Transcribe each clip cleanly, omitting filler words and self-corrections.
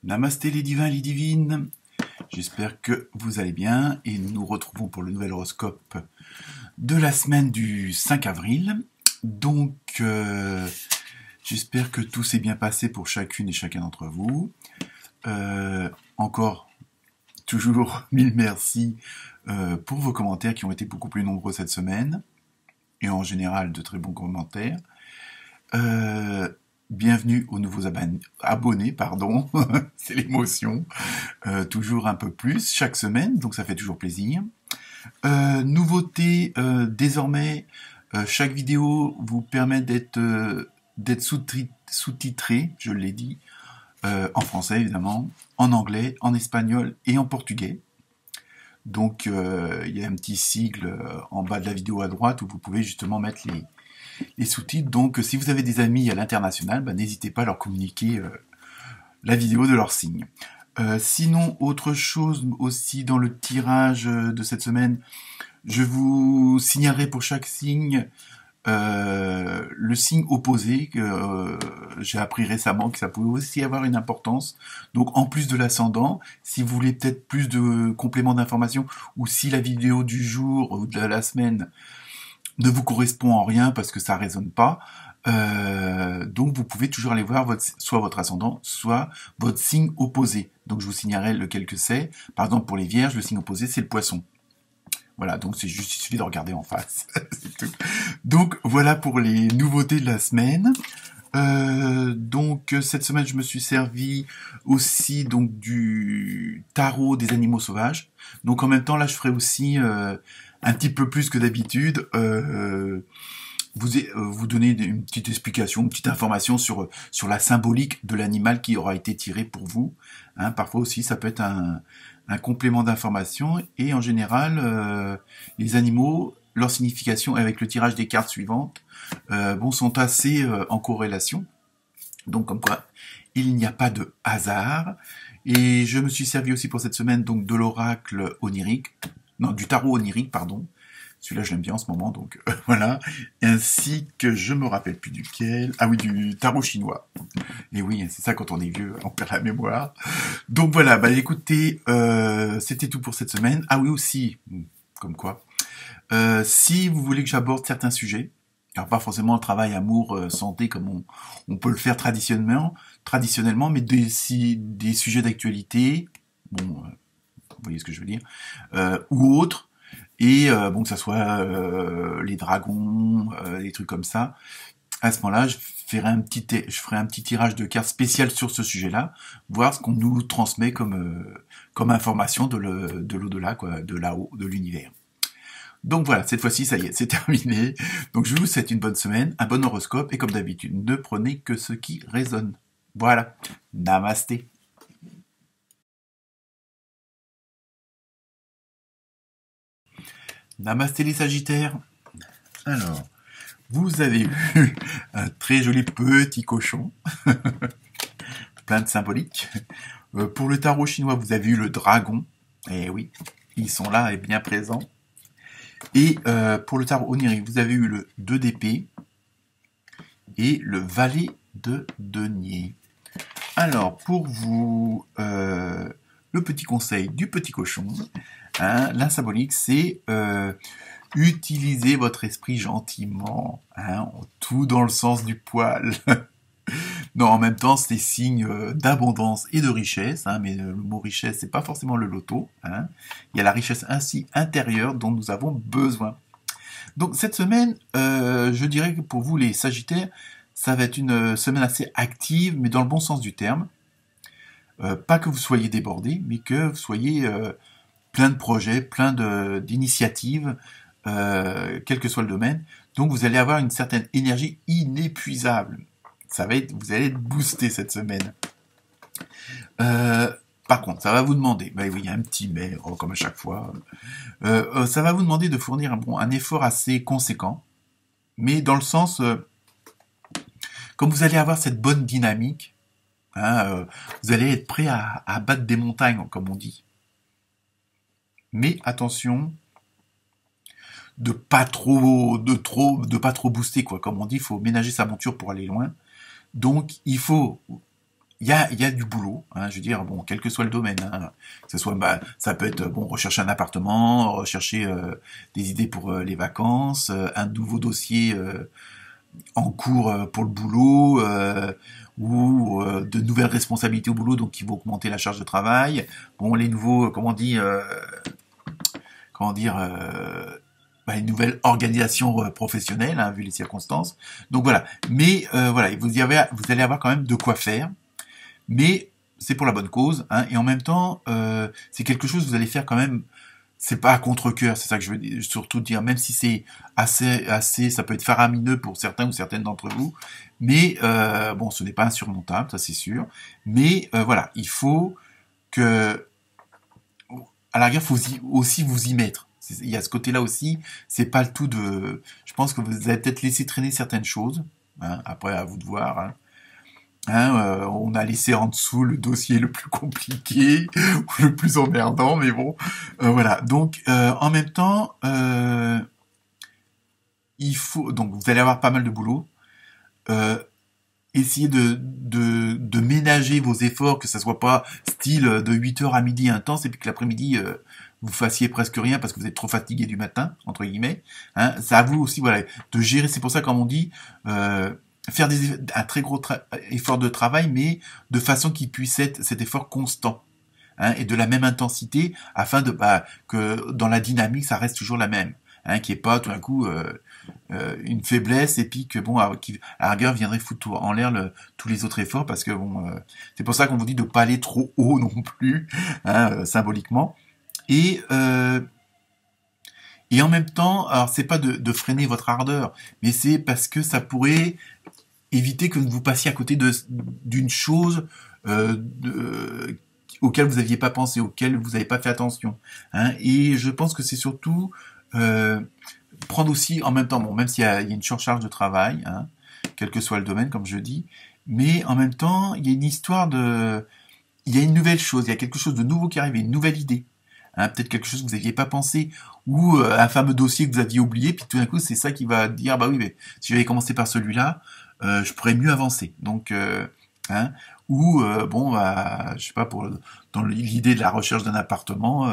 Namasté les divins, les divines. J'espère que vous allez bien et nous nous retrouvons pour le nouvel horoscope de la semaine du 5 avril. Donc, j'espère que tout s'est bien passé pour chacune et chacun d'entre vous. Encore, toujours, mille merci pour vos commentaires qui ont été beaucoup plus nombreux cette semaine et en général de très bons commentaires. Bienvenue aux nouveaux abonnés, pardon, c'est l'émotion, toujours un peu plus chaque semaine, donc ça fait toujours plaisir. Nouveauté, désormais, chaque vidéo vous permet d'être sous-titré, je l'ai dit, en français évidemment, en anglais, en espagnol et en portugais. Donc il y a un petit sigle en bas de la vidéo à droite où vous pouvez justement mettre les sous-titres. Donc si vous avez des amis à l'international, n'hésitez pas à leur communiquer la vidéo de leur signe. Sinon, autre chose aussi dans le tirage de cette semaine, je vous signalerai pour chaque signe le signe opposé que j'ai appris récemment que ça pouvait aussi avoir une importance. Donc en plus de l'ascendant, si vous voulez peut-être plus de compléments d'information ou si la vidéo du jour ou de la semaine ne vous correspond en rien parce que ça résonne pas, donc vous pouvez toujours aller voir soit votre ascendant, soit votre signe opposé. Donc je vous signalerai lequel que c'est. Par exemple pour les vierges, le signe opposé c'est le poisson. Voilà, donc c'est juste, il suffit de regarder en face. C'est tout. Donc voilà pour les nouveautés de la semaine. Donc cette semaine je me suis servi aussi donc du tarot des animaux sauvages. Donc en même temps là je ferai aussi un petit peu plus que d'habitude vous donner une petite explication, une petite information sur la symbolique de l'animal qui aura été tiré pour vous. Hein, parfois aussi ça peut être un complément d'information et en général les animaux, leur signification avec le tirage des cartes suivantes sont assez en corrélation. Donc comme quoi il n'y a pas de hasard. Et je me suis servi aussi pour cette semaine donc de l'oracle onirique, non du tarot onirique pardon. Celui-là, je l'aime bien en ce moment, donc voilà. Ainsi que je me rappelle plus duquel. Ah oui, du tarot chinois. Et oui, c'est ça quand on est vieux, on perd la mémoire. Donc voilà, écoutez, c'était tout pour cette semaine. Ah oui aussi, comme quoi. Si vous voulez que j'aborde certains sujets, alors pas forcément le travail, amour, santé comme on peut le faire traditionnellement, mais des sujets d'actualité, vous voyez ce que je veux dire, ou autres. Et que ça soit les dragons, des trucs comme ça. À ce moment-là, je ferai un petit tirage de cartes spécial sur ce sujet-là, voir ce qu'on nous transmet comme information de l'au-delà, quoi, de là-haut, de l'univers. Donc voilà, cette fois-ci, ça y est, c'est terminé. Donc je vous souhaite une bonne semaine, un bon horoscope, et comme d'habitude, ne prenez que ce qui résonne. Voilà. Namasté. Namasté les Sagittaires. Alors, vous avez eu un très joli petit cochon, plein de symboliques. Pour le tarot chinois, vous avez eu le dragon. Eh oui, ils sont là et bien présents. Et pour le tarot onirique, vous avez eu le 2 d'épée et le valet de denier. Alors, pour vous, le petit conseil du petit cochon, hein, la symbolique, c'est utilisez votre esprit gentiment, hein, tout dans le sens du poil. Non, en même temps, c'est signe d'abondance et de richesse, hein, mais le mot richesse, c'est pas forcément le loto. Hein. Il y a la richesse ainsi intérieure dont nous avons besoin. Donc cette semaine, je dirais que pour vous les Sagittaires, ça va être une semaine assez active, mais dans le bon sens du terme. Pas que vous soyez débordés, mais que vous soyez plein de projets, plein d'initiatives, quel que soit le domaine. Donc vous allez avoir une certaine énergie inépuisable. Vous allez être boosté cette semaine. Par contre, ça va vous demander, oui, il y a un petit mais, comme à chaque fois, ça va vous demander de fournir un effort assez conséquent, mais dans le sens, comme vous allez avoir cette bonne dynamique, hein, vous allez être prêt à battre des montagnes, comme on dit. Mais attention, de pas trop booster, quoi. Comme on dit, il faut ménager sa monture pour aller loin. Donc, il faut il y a du boulot, hein, je veux dire, bon, quel que soit le domaine, hein, que ce soit, ça peut être, bon, rechercher un appartement, rechercher des idées pour les vacances, un nouveau dossier en cours pour le boulot, ou de nouvelles responsabilités au boulot, donc qui vont augmenter la charge de travail. Bon, les nouveaux, comment dire, une nouvelle organisation professionnelle, hein, vu les circonstances. Donc voilà. Mais voilà, vous allez avoir quand même de quoi faire. Mais c'est pour la bonne cause, hein, et en même temps, c'est quelque chose que vous allez faire quand même. C'est pas à contre-cœur, c'est ça que je veux surtout dire, même si c'est assez, ça peut être faramineux pour certains ou certaines d'entre vous, mais bon, ce n'est pas insurmontable, ça c'est sûr. Mais voilà, il faut que, à la rigueur, faut aussi vous y mettre. Il y a ce côté-là aussi, c'est pas le tout de. Je pense que vous avez peut-être laissé traîner certaines choses, hein, après à vous de voir. Hein. Hein, on a laissé en dessous le dossier le plus compliqué ou le plus emmerdant, mais bon, voilà. Donc, en même temps, donc vous allez avoir pas mal de boulot. Euh, Essayez de ménager vos efforts, que ça soit pas style de 8 heures à midi intense, et puis que l'après-midi, vous fassiez presque rien parce que vous êtes trop fatigué du matin, entre guillemets. Hein, c'est à vous aussi, voilà, de gérer. C'est pour ça, comme on dit, faire un très gros effort de travail, mais de façon qu'il puisse être cet effort constant, hein, et de la même intensité, afin que dans la dynamique, ça reste toujours la même, hein, qu'il n'y ait pas tout d'un coup une faiblesse, et puis que bon, qui à la rigueur viendrait foutre en l'air tous les autres efforts, parce que bon, c'est pour ça qu'on vous dit de pas aller trop haut non plus, hein, symboliquement, et en même temps, alors c'est pas de freiner votre ardeur, mais c'est parce que ça pourrait éviter que vous passiez à côté d'une chose auquel vous n'aviez pas pensé, auquel vous n'avez pas fait attention. Hein. Et je pense que c'est surtout prendre aussi en même temps, bon, même s'il y a une surcharge de travail, hein, quel que soit le domaine, comme je dis, mais en même temps, il y a il y a une nouvelle chose, il y a quelque chose de nouveau qui arrive, une nouvelle idée. Hein, peut-être quelque chose que vous n'aviez pas pensé, ou un fameux dossier que vous aviez oublié, puis tout d'un coup, c'est ça qui va dire, bah oui, mais si j'avais commencé par celui-là, je pourrais mieux avancer. Donc, hein, ou bon, je sais pas, dans l'idée de la recherche d'un appartement,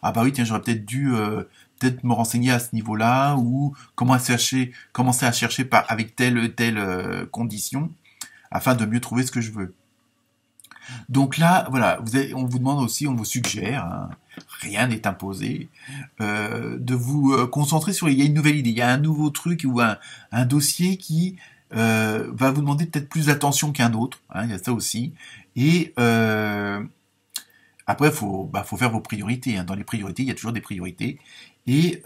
ah bah oui, tiens, j'aurais peut-être dû peut-être me renseigner à ce niveau-là, ou commencer à chercher avec telle condition, afin de mieux trouver ce que je veux. Donc là, voilà, on vous demande aussi, on vous suggère, hein, rien n'est imposé, de vous concentrer sur, il y a une nouvelle idée, il y a un nouveau truc ou un dossier qui va vous demander peut-être plus d'attention qu'un autre, hein, il y a ça aussi. Et après, faut faire vos priorités. Hein. Dans les priorités, il y a toujours des priorités. Et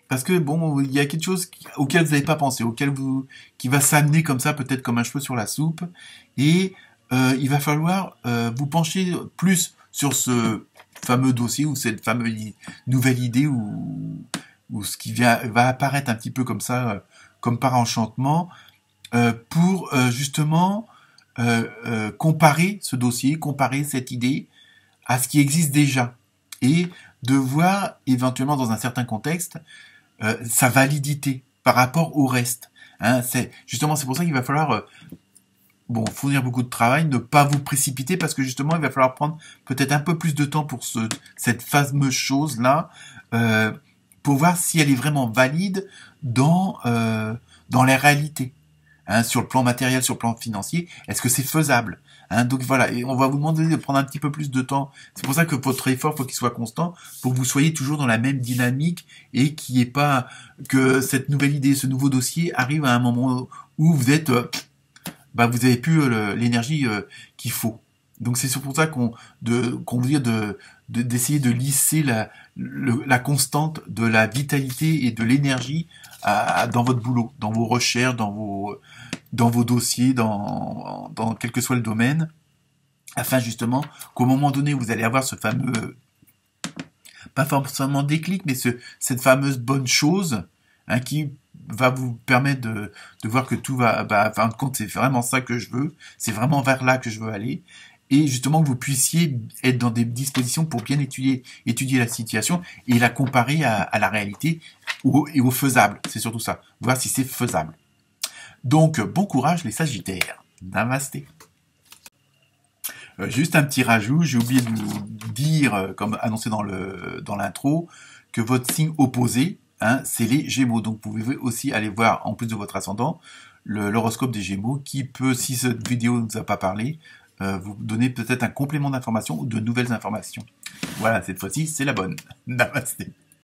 parce que bon, il y a quelque chose auquel vous n'avez pas pensé, qui va s'amener comme ça, peut-être comme un cheveu sur la soupe. Et il va falloir vous pencher plus sur ce fameux dossier ou cette fameuse nouvelle idée ou ce qui va apparaître un petit peu comme ça, comme par enchantement, pour justement comparer ce dossier, comparer cette idée à ce qui existe déjà et de voir éventuellement dans un certain contexte sa validité par rapport au reste. Hein, c'est pour ça qu'il va falloir fournir beaucoup de travail, ne pas vous précipiter parce que justement il va falloir prendre peut-être un peu plus de temps pour cette fameuse chose là pour voir si elle est vraiment valide dans la réalité. Hein, sur le plan matériel, sur le plan financier, est-ce que c'est faisable? Hein, donc voilà, et on va vous demander de prendre un petit peu plus de temps. C'est pour ça que votre effort, faut qu'il soit constant, pour que vous soyez toujours dans la même dynamique et qu'il n'y ait pas que cette nouvelle idée, ce nouveau dossier arrive à un moment où vous êtes, vous avez plus l'énergie qu'il faut. Donc c'est pour ça qu'on veut dire d'essayer de lisser la constante de la vitalité et de l'énergie dans votre boulot, dans vos recherches, dans vos dossiers, dans quel que soit le domaine, afin justement qu'au moment donné vous allez avoir ce fameux, pas forcément déclic, mais cette fameuse bonne chose, hein, qui va vous permettre de voir que tout va, en fin de compte, c'est vraiment ça que je veux, c'est vraiment vers là que je veux aller, et justement que vous puissiez être dans des dispositions pour bien étudier la situation et la comparer à la réalité et au faisable, c'est surtout ça, voir si c'est faisable. Donc, bon courage les Sagittaires. Namasté. Juste un petit rajout, j'ai oublié de vous dire, comme annoncé dans l'intro, que votre signe opposé, hein, c'est les Gémeaux. Donc vous pouvez aussi aller voir, en plus de votre ascendant, l'horoscope des Gémeaux, qui peut, si cette vidéo ne vous a pas parlé, vous donner peut-être un complément d'information ou de nouvelles informations. Voilà, cette fois-ci, c'est la bonne. Namasté.